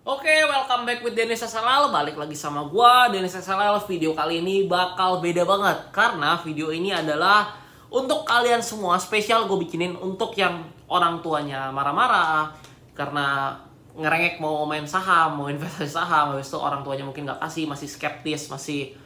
Oke, welcome back with Dennis SLL. Balik lagi sama gua, Dennis SLL. Video kali ini bakal beda banget karena video ini adalah untuk kalian semua. Spesial gue bikinin untuk yang orang tuanya marah-marah karena ngerengek mau main saham, mau investasi saham. Habis itu orang tuanya mungkin nggak kasih, masih skeptis, masih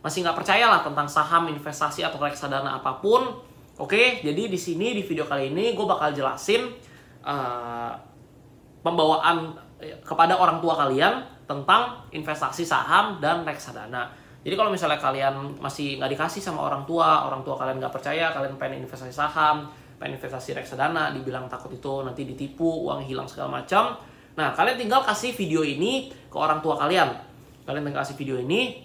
masih nggak percaya lah tentang saham, investasi atau reksadana apapun. Oke, jadi di sini di video kali ini gue bakal jelasin pembawaan kepada orang tua kalian tentang investasi saham dan reksadana. Jadi kalau misalnya kalian masih nggak dikasih sama orang tua kalian nggak percaya, kalian pengen investasi saham, pengen investasi reksadana, dibilang takut itu nanti ditipu, uang hilang segala macam. Nah, kalian tinggal kasih video ini ke orang tua kalian. Kalian tinggal kasih video ini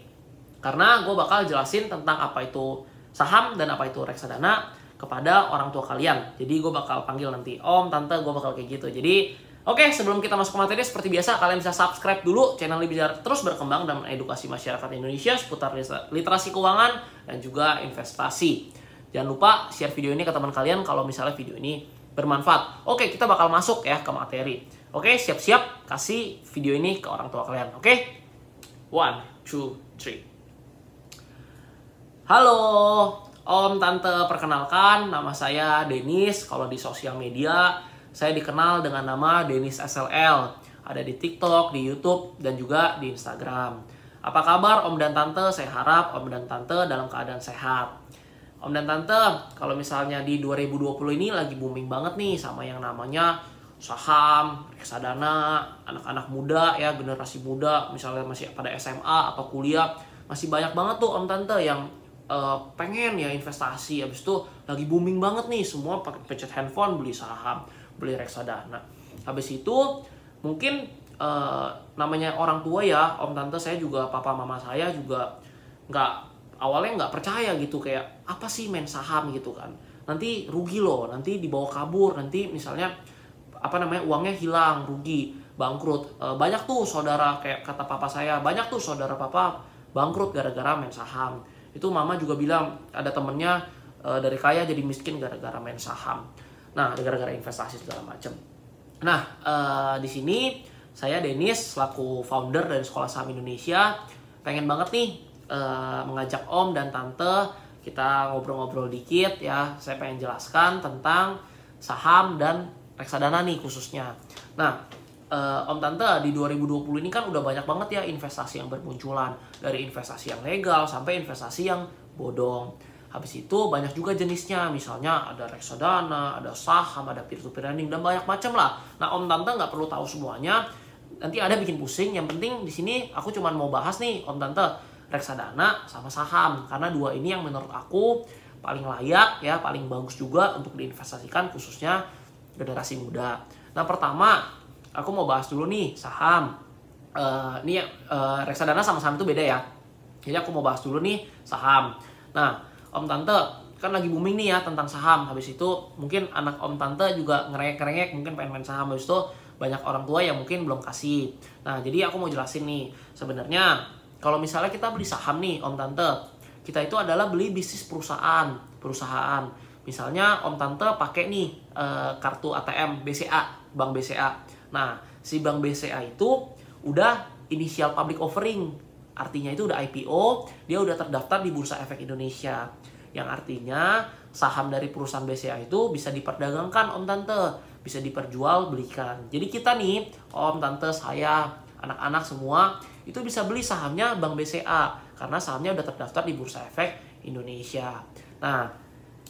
karena gue bakal jelasin tentang apa itu saham dan apa itu reksadana kepada orang tua kalian. Jadi gue bakal panggil nanti om, tante, gue bakal kayak gitu. Jadi oke, sebelum kita masuk ke materi, seperti biasa kalian bisa subscribe dulu channel ini biar terus berkembang dan mengedukasi masyarakat Indonesia seputar literasi keuangan dan juga investasi. Jangan lupa share video ini ke teman kalian kalau misalnya video ini bermanfaat. Oke, kita bakal masuk ya ke materi. Oke, siap-siap kasih video ini ke orang tua kalian. Oke? 1, 2, 3. Halo, om, tante, perkenalkan nama saya Dennis. Kalau di sosial media saya dikenal dengan nama Dennis SLL. Ada di TikTok, di YouTube, dan juga di Instagram. Apa kabar om dan tante? Saya harap om dan tante dalam keadaan sehat. Om dan tante, kalau misalnya di 2020 ini lagi booming banget nih sama yang namanya saham, reksadana, anak-anak muda ya, generasi muda, misalnya masih pada SMA atau kuliah, masih banyak banget tuh om tante yang pengen ya investasi. Habis itu lagi booming banget nih, semua pakai pencet handphone beli saham, beli reksadana. Habis itu mungkin namanya orang tua ya, om tante saya juga, papa mama saya juga awalnya nggak percaya gitu, kayak apa sih main saham gitu kan, nanti rugi loh, nanti dibawa kabur, nanti misalnya uangnya hilang, rugi, bangkrut. Banyak tuh saudara, kayak kata papa saya, banyak tuh saudara papa bangkrut gara-gara main saham. Itu mama juga bilang ada temennya dari kaya jadi miskin gara-gara main saham. Nah, gara-gara investasi segala macam. Nah, di sini saya Dennis selaku founder dari Sekolah Saham Indonesia pengen banget nih mengajak om dan tante kita ngobrol-ngobrol dikit ya. Saya pengen jelaskan tentang saham dan reksadana nih khususnya. Nah, om tante, di 2020 ini kan udah banyak banget ya investasi yang bermunculan, dari investasi yang legal sampai investasi yang bodong. Habis itu banyak juga jenisnya, misalnya ada reksadana, ada saham, ada peer-to-peer lending, dan banyak macam lah. Nah, om tante nggak perlu tahu semuanya, nanti ada bikin pusing. Yang penting di sini aku cuma mau bahas nih om tante, reksadana sama saham, karena dua ini yang menurut aku paling layak ya, paling bagus juga untuk diinvestasikan khususnya generasi muda. Nah, pertama aku mau bahas dulu nih saham. Reksadana sama saham itu beda ya. Jadi aku mau bahas dulu nih saham. Nah, om tante kan lagi booming nih ya tentang saham. Habis itu mungkin anak om tante juga ngerengek-ngerengek, mungkin pengen main saham. Habis itu banyak orang tua yang mungkin belum kasih. Nah, jadi aku mau jelasin nih. Sebenarnya kalau misalnya kita beli saham nih om tante, kita itu adalah beli bisnis perusahaan. Misalnya om tante pakai nih kartu ATM BCA, Bank BCA. Nah, si Bank BCA itu udah initial public offering. Artinya itu udah IPO, dia udah terdaftar di Bursa Efek Indonesia. Yang artinya saham dari perusahaan BCA itu bisa diperdagangkan om tante, bisa diperjualbelikan. Jadi kita nih, om tante, saya, anak-anak semua itu bisa beli sahamnya Bank BCA karena sahamnya udah terdaftar di Bursa Efek Indonesia. Nah,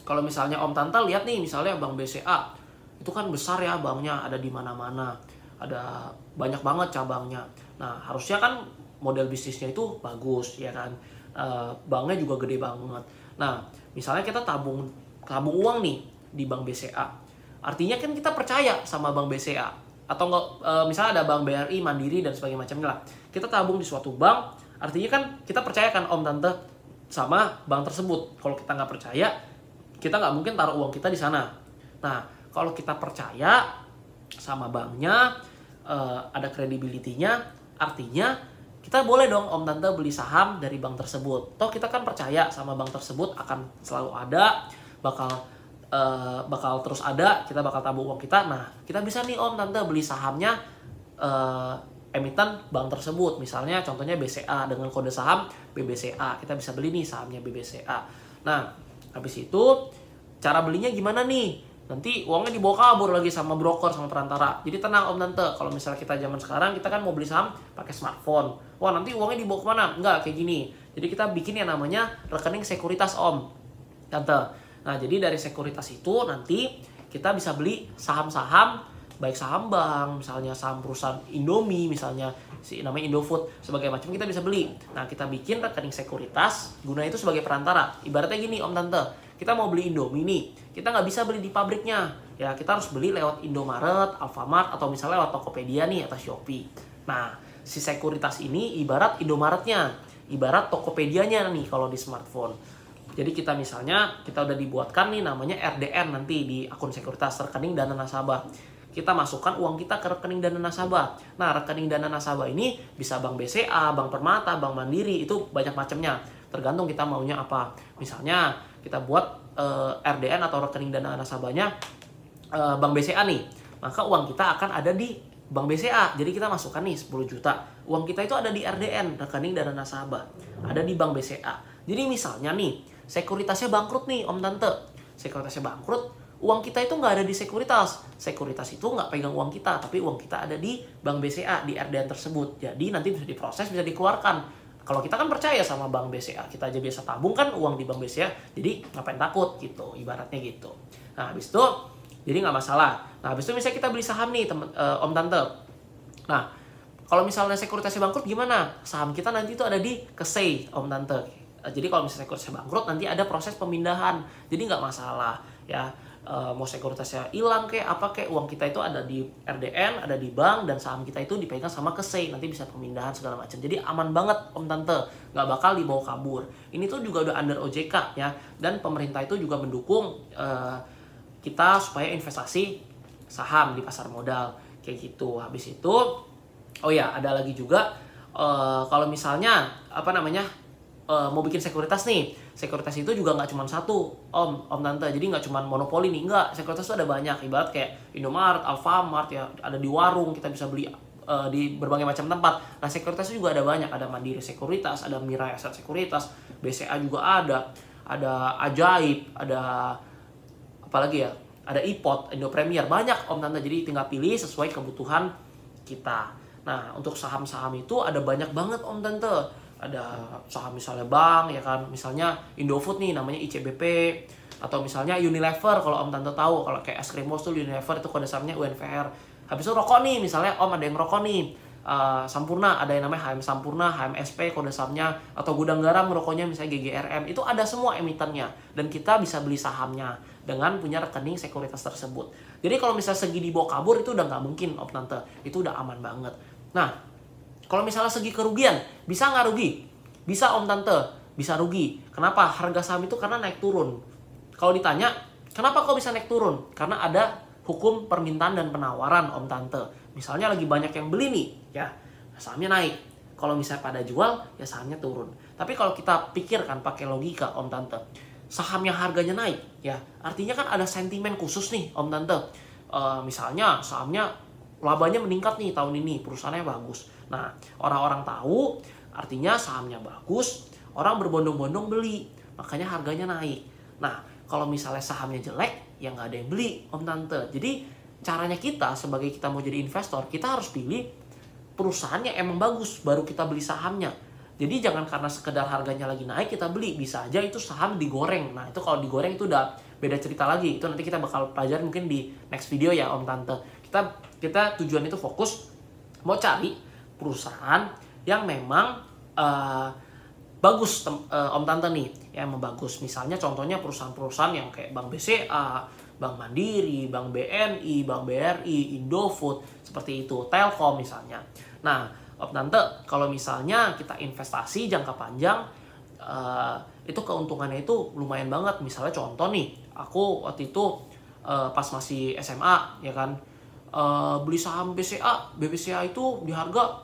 kalau misalnya om tante lihat nih, misalnya Bank BCA itu kan besar ya banknya, ada di mana-mana, ada banyak banget cabangnya. Nah, harusnya kan model bisnisnya itu bagus ya kan, banknya juga gede banget. Nah, misalnya kita tabung uang nih di Bank BCA, artinya kan kita percaya sama Bank BCA. Atau enggak, misalnya ada Bank BRI, Mandiri dan sebagainya macamnya lah, kita tabung di suatu bank, artinya kan kita percaya kan om tante sama bank tersebut. Kalau kita nggak percaya, kita nggak mungkin taruh uang kita di sana. Nah, kalau kita percaya sama banknya, ada credibility-nya, artinya kita boleh dong om tante beli saham dari bank tersebut. Toh kita kan percaya sama bank tersebut akan selalu ada, bakal terus ada, kita bakal tabung uang kita. Nah, kita bisa nih om tante beli sahamnya emiten bank tersebut. Misalnya contohnya BCA dengan kode saham BBCA. Kita bisa beli nih sahamnya BBCA. Nah, habis itu cara belinya gimana nih? Nanti uangnya dibawa kabur lagi sama broker, sama perantara. Jadi tenang Om Tante, kalau misalnya kita zaman sekarang, kita kan mau beli saham pakai smartphone. Wah, nanti uangnya dibawa kemana? Enggak, kayak gini. Jadi kita bikin yang namanya rekening sekuritas Om Tante. Nah, jadi dari sekuritas itu nanti kita bisa beli saham-saham, baik saham bank, misalnya saham perusahaan Indomie, misalnya namanya Indofood, sebagai macam kita bisa beli. Nah, kita bikin rekening sekuritas, gunanya itu sebagai perantara. Ibaratnya gini Om Tante, kita mau beli Indomie nih, kita nggak bisa beli di pabriknya. Ya, kita harus beli lewat Indomaret, Alfamart, atau misalnya lewat Tokopedia nih, atau Shopee. Nah, si sekuritas ini ibarat Indomaretnya, ibarat Tokopedianya nih kalau di smartphone. Jadi kita misalnya, kita udah dibuatkan nih namanya RDN nanti di akun sekuritas, rekening dana nasabah. Kita masukkan uang kita ke rekening dana nasabah. Nah, rekening dana nasabah ini bisa Bank BCA, Bank Permata, Bank Mandiri, itu banyak macamnya. Tergantung kita maunya apa. Misalnya kita buat RDN atau rekening dana nasabahnya Bank BCA nih. Maka uang kita akan ada di Bank BCA. Jadi kita masukkan nih 10 juta. Uang kita itu ada di RDN, rekening dana nasabah. Ada di Bank BCA. Jadi misalnya nih, sekuritasnya bangkrut nih Om Tante. Sekuritasnya bangkrut, uang kita itu nggak ada di sekuritas. Sekuritas itu nggak pegang uang kita, tapi uang kita ada di Bank BCA, di RDN tersebut. Jadi nanti bisa diproses, bisa dikeluarkan. Kalau kita kan percaya sama Bank BCA, kita aja biasa tabung kan uang di Bank BCA, jadi ngapain takut gitu, ibaratnya gitu. Nah, habis itu, jadi nggak masalah. Nah, habis itu misalnya kita beli saham nih, Om Tante. Nah, kalau misalnya sekuritasnya bangkrut gimana? Saham kita nanti itu ada di KSEI, Om Tante. Jadi kalau misalnya sekuritasnya bangkrut, nanti ada proses pemindahan. Jadi nggak masalah, ya. Mau sekuritasnya hilang apa uang kita itu ada di RDN, ada di bank, dan saham kita itu dipegang sama KSEI, nanti bisa pemindahan segala macam. Jadi aman banget Om Tante, nggak bakal dibawa kabur. Ini tuh juga udah under OJK ya, dan pemerintah itu juga mendukung kita supaya investasi saham di pasar modal kayak gitu. Habis itu, oh ya ada lagi juga kalau misalnya mau bikin sekuritas nih, sekuritas itu juga nggak cuma satu Om Tante, jadi nggak cuma monopoli nih, nggak, sekuritas itu ada banyak, ibarat kayak Indomaret, Alfamart ya, ada di warung, kita bisa beli di berbagai macam tempat. Nah, sekuritas itu juga ada banyak, ada Mandiri Sekuritas, ada Mirai Aset Sekuritas, BCA juga ada Ajaib, ada apalagi ya, ada iPod, Indo Premier, banyak Om Tante, jadi tinggal pilih sesuai kebutuhan kita. Nah, untuk saham-saham itu ada banyak banget Om Tante. Ada saham misalnya bank ya kan, misalnya Indofood nih namanya ICBP, atau misalnya Unilever kalau Om Tante tahu, kalau kayak es krim bos tuh Unilever itu kode sahamnya UNVR. Habis itu rokok nih, misalnya Om ada yang rokok nih, Sampurna ada yang namanya HM Sampurna, HMSP kode sahamnya, atau Gudang Garam rokoknya misalnya GGRM, itu ada semua emitennya, dan kita bisa beli sahamnya dengan punya rekening sekuritas tersebut. Jadi kalau misalnya segi dibawa kabur itu udah nggak mungkin Om Tante, itu udah aman banget. Nah, kalau misalnya segi kerugian, bisa nggak rugi? Bisa Om Tante, bisa rugi. Kenapa? Harga saham itu karena naik turun. Kalau ditanya, kenapa kok bisa naik turun? Karena ada hukum permintaan dan penawaran Om Tante. Misalnya lagi banyak yang beli nih, ya sahamnya naik. Kalau misalnya pada jual, ya sahamnya turun. Tapi kalau kita pikirkan pakai logika Om Tante, saham yang harganya naik, ya artinya kan ada sentimen khusus nih Om Tante. Misalnya sahamnya labanya meningkat nih tahun ini, perusahaannya bagus. Nah, orang-orang tahu, artinya sahamnya bagus, orang berbondong-bondong beli, makanya harganya naik. Nah, kalau misalnya sahamnya jelek, ya nggak ada yang beli, Om Tante. Jadi, caranya kita sebagai kita mau jadi investor, kita harus pilih perusahaannya emang bagus, baru kita beli sahamnya. Jadi, jangan karena sekedar harganya lagi naik, kita beli. Bisa aja itu saham digoreng. Nah, itu kalau digoreng itu udah beda cerita lagi. Itu nanti kita bakal pelajari mungkin di next video ya, Om Tante. Kita tujuan itu fokus mau cari perusahaan yang memang bagus Om Tante nih, yang memang bagus. Misalnya contohnya perusahaan-perusahaan yang kayak Bank BCA, Bank Mandiri, Bank BNI, Bank BRI, Indofood, seperti itu, Telkom misalnya. Nah, Om Tante, kalau misalnya kita investasi jangka panjang, itu keuntungannya itu lumayan banget. Misalnya contoh nih, aku waktu itu pas masih SMA ya kan, beli saham BBCA itu di harga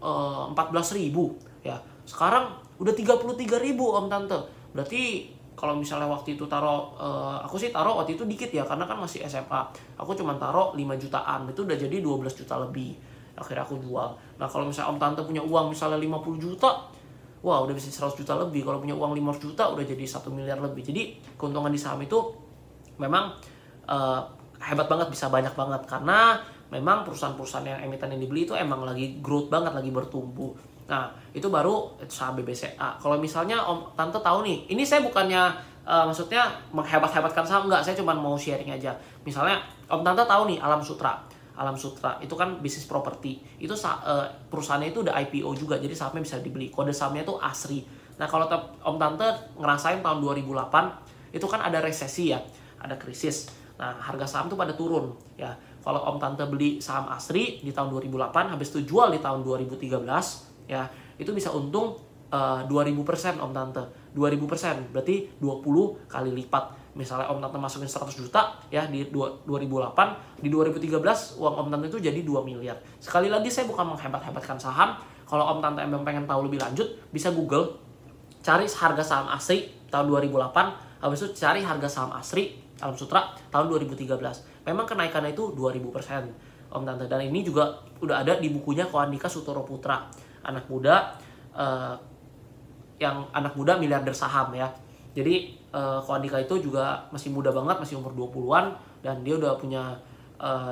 14.000 ya. Sekarang udah 33.000 Om Tante. Berarti kalau misalnya waktu itu aku sih taruh waktu itu dikit ya, karena kan masih SMA. Aku cuma taruh 5 jutaan, itu udah jadi 12 juta lebih. Akhirnya aku jual. Nah kalau misalnya om tante punya uang misalnya 50 juta, wah udah bisa 100 juta lebih. Kalau punya uang 500 juta udah jadi 1 miliar lebih. Jadi keuntungan di saham itu memang hebat banget, bisa banyak banget. Karena memang perusahaan-perusahaan yang emiten yang dibeli itu emang lagi growth banget, lagi bertumbuh. Nah itu baru saham BBCA. Kalau misalnya om tante tahu nih, ini saya bukannya maksudnya menghebat-hebatkan saham, enggak, saya cuma mau sharing aja. Misalnya om tante tahu nih Alam Sutra. Alam Sutra itu kan bisnis properti. Itu perusahaannya itu udah IPO juga, jadi sahamnya bisa dibeli. Kode sahamnya itu ASRI. Nah kalau om tante ngerasain tahun 2008 itu kan ada resesi ya, ada krisis. Nah harga saham tuh pada turun ya. Kalau om tante beli saham ASRI di tahun 2008, habis itu jual di tahun 2013 ya, itu bisa untung 2000% om tante. 2000% berarti 20 kali lipat. Misalnya om tante masukin 100 juta ya di 2008, di 2013 uang om tante itu jadi 2 miliar. Sekali lagi saya bukan menghebat-hebatkan saham. Kalau om tante emang pengen tahu lebih lanjut, bisa Google, cari harga saham ASRI tahun 2008, habis itu cari harga saham ASRI Alam Sutra tahun 2013. Memang kenaikannya itu 2000% om tante. Dan ini juga udah ada di bukunya Ko Andika Sutoro Putra, anak muda yang anak muda miliarder saham ya. Jadi Ko Andika itu juga masih muda banget, masih umur 20-an, dan dia udah punya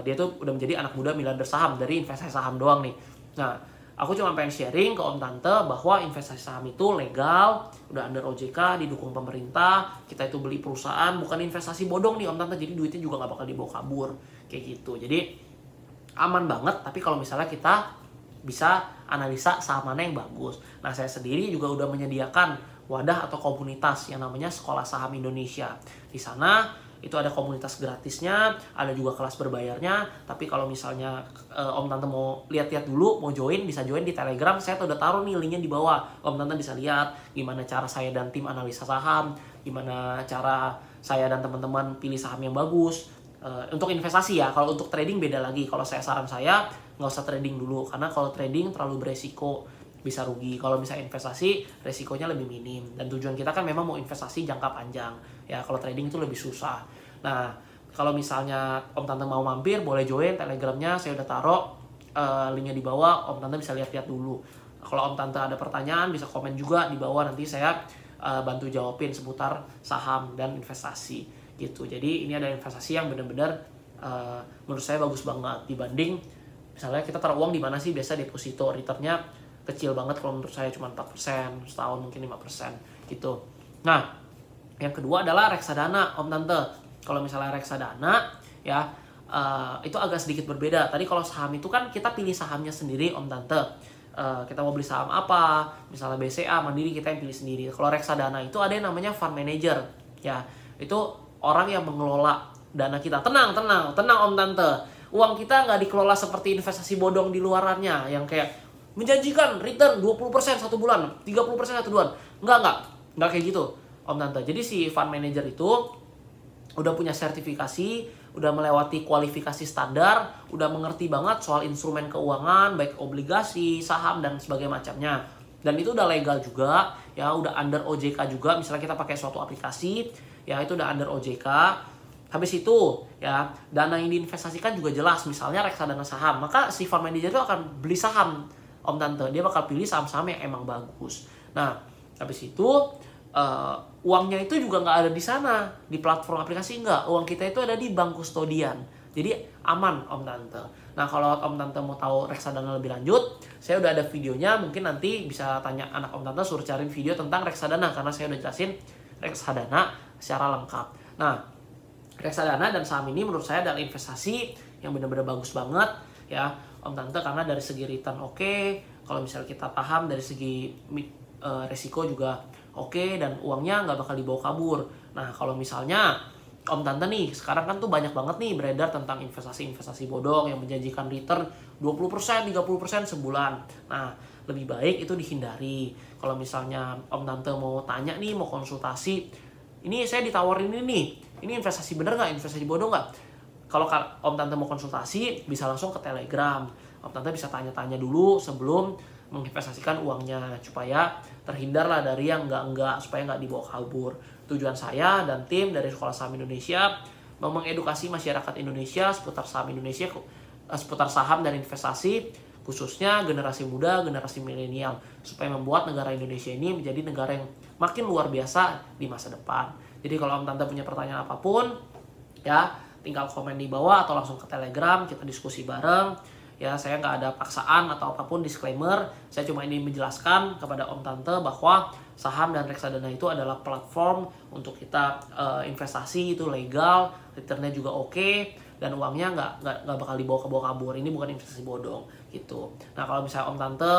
dia tuh udah menjadi anak muda miliarder saham dari investasi saham doang nih. Nah, aku cuma pengen sharing ke om tante bahwa investasi saham itu legal, udah under OJK, didukung pemerintah. Kita itu beli perusahaan, bukan investasi bodong nih om tante. Jadi duitnya juga nggak bakal dibawa kabur kayak gitu. Jadi aman banget. Tapi kalau misalnya kita bisa analisa saham mana yang bagus. Nah, saya sendiri juga udah menyediakan wadah atau komunitas yang namanya Sekolah Saham Indonesia. Di sana itu ada komunitas gratisnya, ada juga kelas berbayarnya. Tapi kalau misalnya om tante mau lihat-lihat dulu, mau join, bisa join di Telegram. Saya udah taruh nih linknya di bawah. Om tante bisa lihat gimana cara saya dan tim analisa saham, gimana cara saya dan teman-teman pilih saham yang bagus. Untuk investasi ya, kalau untuk trading beda lagi. Kalau saran saya nggak usah trading dulu, karena kalau trading terlalu beresiko, bisa rugi. Kalau misalnya investasi, resikonya lebih minim. Dan tujuan kita kan memang mau investasi jangka panjang. Ya, kalau trading itu lebih susah. Nah, kalau misalnya om tante mau mampir, boleh join Telegramnya. Saya udah taruh linknya di bawah. Om tante bisa lihat-lihat dulu. Kalau om tante ada pertanyaan, bisa komen juga di bawah. Nanti saya bantu jawabin seputar saham dan investasi gitu. Jadi ini ada investasi yang benar-benar menurut saya bagus banget dibanding misalnya kita taruh uang di mana sih, biasa deposito, returnnya kecil banget. Kalau menurut saya cuma 4%, setahun mungkin 5% gitu. Nah, yang kedua adalah reksadana om tante. Kalau misalnya reksadana ya itu agak sedikit berbeda. Tadi kalau saham itu kan kita pilih sahamnya sendiri om tante. Kita mau beli saham apa, misalnya BCA, Mandiri, kita yang pilih sendiri. Kalau reksadana itu ada yang namanya fund manager ya. Itu orang yang mengelola dana kita. Tenang om tante. Uang kita nggak dikelola seperti investasi bodong di luarannya yang kayak menjanjikan return 20% satu bulan, 30% satu bulan. Enggak kayak gitu om tante. Jadi si fund manager itu udah punya sertifikasi, udah melewati kualifikasi standar, udah mengerti banget soal instrumen keuangan, baik obligasi, saham, dan sebagainya macamnya. Dan itu udah legal juga, ya udah under OJK juga. Misalnya kita pakai suatu aplikasi, ya itu udah under OJK. Habis itu, ya dana yang diinvestasikan juga jelas. Misalnya reksadana saham, maka si fund manager itu akan beli saham om tante. Dia bakal pilih saham-saham yang emang bagus. Nah, habis itu uangnya itu juga nggak ada di sana, di platform aplikasi nggak. Uang kita itu ada di bank kustodian. Jadi aman om tante. Nah, kalau om tante mau tahu reksadana lebih lanjut, saya udah ada videonya. Mungkin nanti bisa tanya anak om tante, suruh cariin video tentang reksadana, karena saya udah jelasin reksadana secara lengkap. Nah, reksadana dan saham ini menurut saya adalah investasi yang benar-benar bagus banget ya om tante, karena dari segi return oke. Kalau misalnya kita paham dari segi resiko juga oke, dan uangnya nggak bakal dibawa kabur. Nah, kalau misalnya om tante nih, sekarang kan tuh banyak banget nih beredar tentang investasi-investasi bodong yang menjanjikan return 20%, 30% sebulan. Nah, lebih baik itu dihindari. Kalau misalnya om tante mau tanya nih, mau konsultasi, ini saya ditawarin ini investasi bener nggak, investasi bodong nggak? Kalau om tante mau konsultasi, bisa langsung ke Telegram. Om tante bisa tanya-tanya dulu sebelum menginvestasikan uangnya, supaya terhindarlah dari yang enggak, supaya nggak dibawa kabur. Tujuan saya dan tim dari Sekolah Saham Indonesia mengedukasi masyarakat Indonesia seputar saham Indonesia, seputar saham dan investasi. khususnya generasi muda, generasi milenial, supaya membuat negara Indonesia ini menjadi negara yang makin luar biasa di masa depan. Jadi kalau Om Tante punya pertanyaan apapun, ya tinggal komen di bawah atau langsung ke Telegram, kita diskusi bareng. Ya, saya nggak ada paksaan atau apapun, disclaimer. Saya cuma ini menjelaskan kepada Om Tante bahwa saham dan reksadana itu adalah platform untuk kita investasi, itu legal, returnnya juga oke, dan uangnya nggak bakal dibawa kabur. Ini bukan investasi bodong gitu. Nah, kalau misalnya Om Tante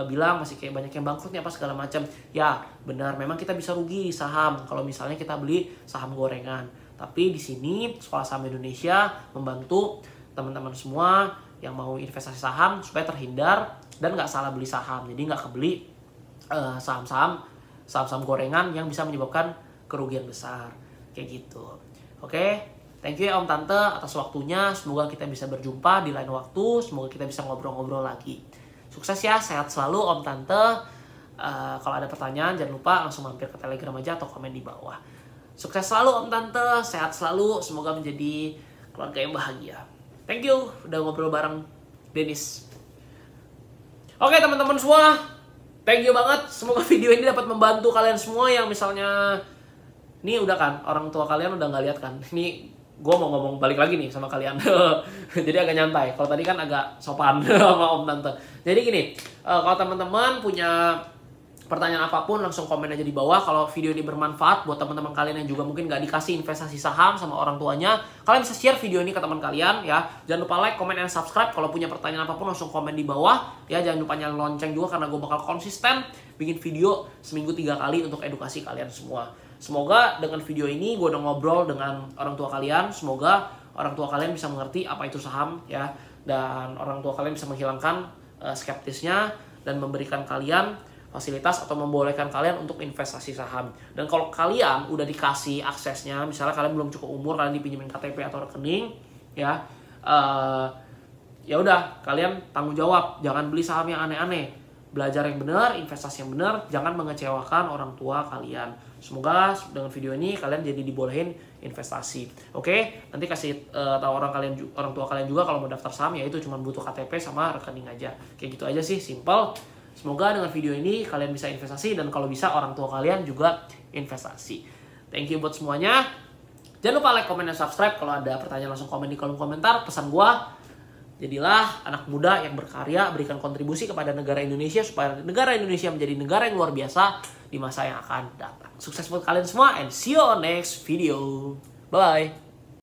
bilang masih kayak banyak yang bangkrut nih apa segala macam, ya benar, memang kita bisa rugi di saham kalau misalnya kita beli saham gorengan. Tapi di sini Sekolah Saham Indonesia membantu teman-teman semua yang mau investasi saham supaya terhindar dan nggak salah beli saham. Jadi nggak kebeli saham-saham gorengan yang bisa menyebabkan kerugian besar kayak gitu. Oke, thank you ya Om Tante atas waktunya. Semoga kita bisa berjumpa di lain waktu. Semoga kita bisa ngobrol-ngobrol lagi. Sukses ya, sehat selalu Om Tante. Kalau ada pertanyaan jangan lupa langsung mampir ke Telegram aja atau komen di bawah. Sukses selalu Om Tante, sehat selalu. Semoga menjadi keluarga yang bahagia. Thank you udah ngobrol bareng Denis. Oke teman-teman semua, thank you banget. Semoga video ini dapat membantu kalian semua yang misalnya, ini udah kan orang tua kalian udah nggak lihat kan. Ini gue mau ngomong balik lagi nih sama kalian. Jadi agak nyantai. Kalau tadi kan agak sopan sama Om Tante. Jadi gini, kalau teman-teman punya pertanyaan apapun langsung komen aja di bawah. Kalau video ini bermanfaat buat teman-teman kalian yang juga mungkin nggak dikasih investasi saham sama orang tuanya, kalian bisa share video ini ke teman kalian ya. Jangan lupa like, comment, dan subscribe. Kalau punya pertanyaan apapun langsung komen di bawah ya. Jangan lupa nyalain lonceng juga karena gue bakal konsisten bikin video seminggu 3 kali untuk edukasi kalian semua. Semoga dengan video ini gue udah ngobrol dengan orang tua kalian. Semoga orang tua kalian bisa mengerti apa itu saham ya, dan orang tua kalian bisa menghilangkan skeptisnya dan memberikan kalian fasilitas atau membolehkan kalian untuk investasi saham. Dan kalau kalian udah dikasih aksesnya, misalnya kalian belum cukup umur, kalian dipinjemin KTP atau rekening, ya, ya udah kalian tanggung jawab, jangan beli saham yang aneh-aneh, belajar yang benar, investasi yang benar, jangan mengecewakan orang tua kalian. Semoga dengan video ini kalian jadi dibolehin investasi. Oke, nanti kasih tahu orang tua kalian juga kalau mau daftar saham, ya itu cuma butuh KTP sama rekening aja. Kayak gitu aja sih, simple. Semoga dengan video ini kalian bisa investasi dan kalau bisa orang tua kalian juga investasi. Thank you buat semuanya. Jangan lupa like, comment, dan subscribe. Kalau ada pertanyaan langsung komen di kolom komentar. Pesan gua, jadilah anak muda yang berkarya, berikan kontribusi kepada negara Indonesia supaya negara Indonesia menjadi negara yang luar biasa di masa yang akan datang. Sukses buat kalian semua and see you on next video. Bye.